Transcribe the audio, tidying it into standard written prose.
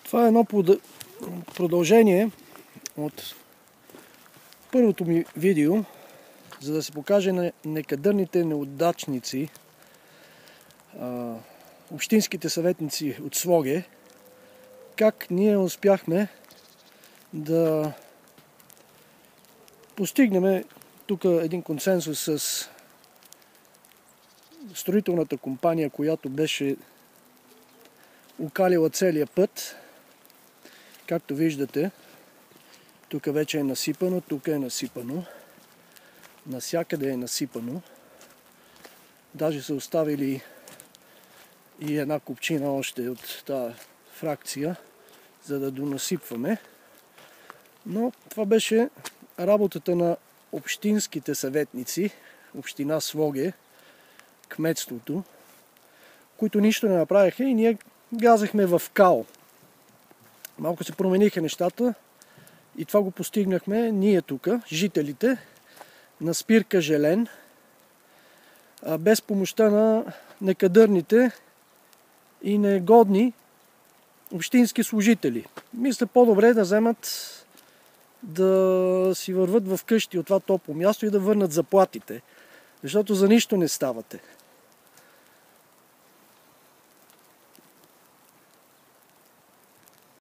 Това е едно продължение от първото ми видео, за да се покаже на некадърните неудачници, общинските съветници от Своге, как ние успяхме да постигнем тук един консенсус с строителната компания, която беше окалила целия път. Както виждате, тук вече е насипано, тук е насипано, насякъде е насипано. Даже са оставили и една купчина още от тази фракция, за да донасипваме. Но това беше работата на общинските съветници, община Своге, кметството, които нищо не направиха и ние газахме в кал. Малко се промениха нещата и това го постигнахме ние тук, жителите на спирка Желен, без помощта на некадърните и негодни общински служители. Мисля, по-добре да вземат да си върват в къщи от това топло място и да върнат заплатите, защото за нищо не ставате.